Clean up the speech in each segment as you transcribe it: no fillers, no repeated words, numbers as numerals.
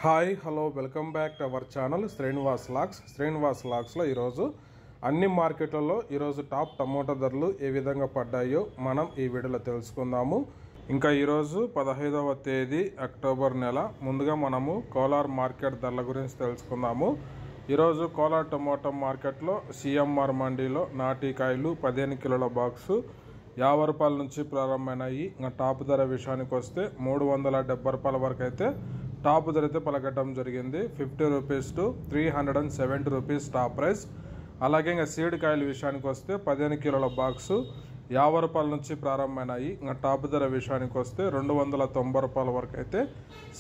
Hi hello welcome back to our channel Srinivas లాగ్స్లో ఈరోజు అన్ని మార్కెట్లలో ఈరోజు టాప్ టమోటా ధరలు ఏ విధంగా పడ్డాయో మనం ఈ వీడియోలో తెలుసుకుందాము. ఇంకా ఈరోజు 15వ తేదీ అక్టోబర్ నెల. ముందుగా మనము కోలార్ మార్కెట్ ధరల గురించి తెలుసుకుందాము. ఈరోజు కోలార్ టమోటా మార్కెట్లో సిఎంఆర్ మండీలో నాటికాయలు 15 కిలోల బాక్సు 50 రూపాయల నుంచి ప్రారంభమైనాయి. ఇంకా టాప్ ధర విషయానికి వస్తే 370 రూపాయల వరకు అయితే టాప్ ధర అయితే పలకటం జరిగింది. 50 rupees to 370 rupees top price. అలాగే ఇంకా సీడ్ కాయల విషయానికి వస్తే 15 కిలోల బాక్సు 50 రూపాయల నుంచి ప్రారంభమైనాయి. ఇంకా టాప్ ధర విషయానికి వస్తే 290 రూపాయల వరకు అయితే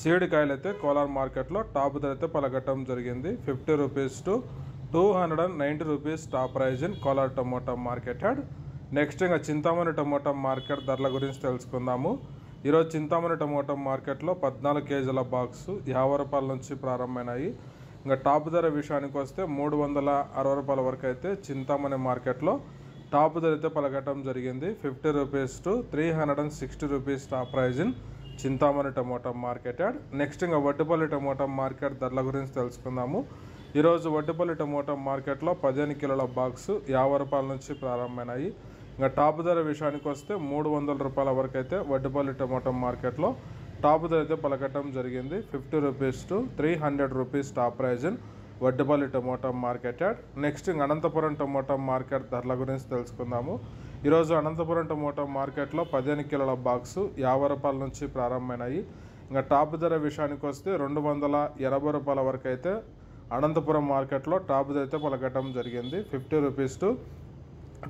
సీడ్ కాయలు అయితే కోలార్ మార్కెట్లో టాప్ ధర అయితే పలకటం జరిగింది. 50 rupees to 290 rupees top prize in Kolar tomato market yard. Next ఇంకా చింతామణి టమోటా మార్కెట్ ధరల గురించి తెలుసుకుందాము. ఈరోజు చింతామణి టమోటా మార్కెట్లో 14 కేజీల బాక్సు 50 రూపాయల నుంచి ప్రారంభమైనాయి. ఇంకా టాప్ ధర విషయానికి వస్తే 360 రూపాయల వరకు అయితే చింతామణి మార్కెట్లో టాప్ ధర అయితే పలకటం జరిగింది. 50 rupees to 360 rupees top prize in Chintamani tomato market yard. Next ఇంకా వడ్డిపల్లి టమోటా మార్కెట్ ధరల గురించి తెలుసుకుందాము. ఈరోజు వడ్డిపల్లి టమోటా మార్కెట్లో 15 కిలోల బాక్సు 50 రూపాయల నుంచి ప్రారంభమైనాయి. ఇంకా టాప్ ధర విషయానికి వస్తే 300 రూపాయల వరకు అయితే వడ్డిపల్లి టమోటా మార్కెట్లో టాప్ ధర అయితే పలకటం జరిగింది. 50 rupees to 300 rupees top prize in Vaddipalli tomato market yard. Next Anantapuram tomato market ధరల గురించి తెలుసుకుందాము. ఈరోజు అనంతపురం టమోటా మార్కెట్లో 15 కిలోల బాక్సు 50 రూపాయల నుంచి ప్రారంభమైనాయి. ఇంకా టాప్ ధర విషయానికి వస్తే 280 రూపాయల వరకు అయితే అనంతపురం మార్కెట్లో టాప్ ధర అయితే పలకటం జరిగింది. 50 rupees to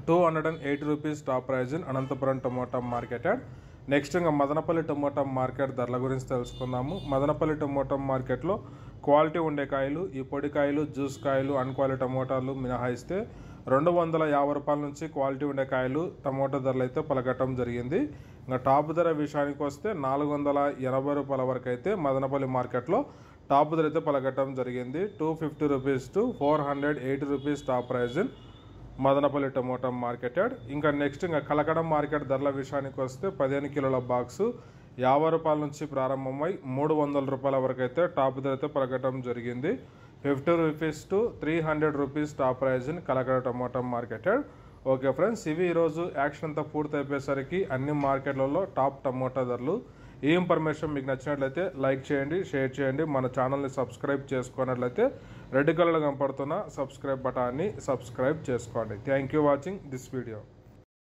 280 rupees top prize in Anantapuram tomato market yard. Next ఇంకా మదనపల్లి టమోటా మార్కెట్ ధరల గురించి తెలుసుకుందాము. మదనపల్లి టమోటా మార్కెట్లో క్వాలిటీ ఉండే కాయలు, ఈ పొడి కాయలు, జ్యూస్ కాయలు, అన్క్వాలిటీ టమోటాలు మినహాయిస్తే 250 రూపాయల నుంచి క్వాలిటీ ఉండే కాయలు టమోటా ధరలు అయితే పలకటం జరిగింది. ఇంకా టాప్ ధర విషయానికి వస్తే 480 రూపాయల వరకు అయితే మదనపల్లి మార్కెట్లో టాప్ ధర అయితే పలకటం జరిగింది. 250 rupees to 480 rupees top prize in Madanapalle tomato market yard. ఇంకా నెక్స్ట్ ఇంకా కలకడ మార్కెట్ ధరల విషయానికి వస్తే 15 కిలోల బాక్సు 50 రూపాయల నుంచి ప్రారంభమై 300 రూపాయల వరకు అయితే టాప్ ధర అయితే పలకటం జరిగింది. 50 rupees to 300 rupees top prize in Kalakada tomato market yard. Okay friends, ఇవి ఈరోజు యాక్షన్ అంతా పూర్తి అయిపోయేసరికి అన్ని మార్కెట్లలో టాప్ టమోటా ధరలు. ఈ ఇన్ఫర్మేషన్ మీకు నచ్చినట్లయితే లైక్ చేయండి, షేర్ చేయండి. మన ఛానల్ని సబ్స్క్రైబ్ చేసుకున్నట్లయితే రెడ్ కలర్లో కనపడుతున్న సబ్స్క్రైబ్ బటాన్ని సబ్స్క్రైబ్ చేసుకోండి. Thank you watching this video.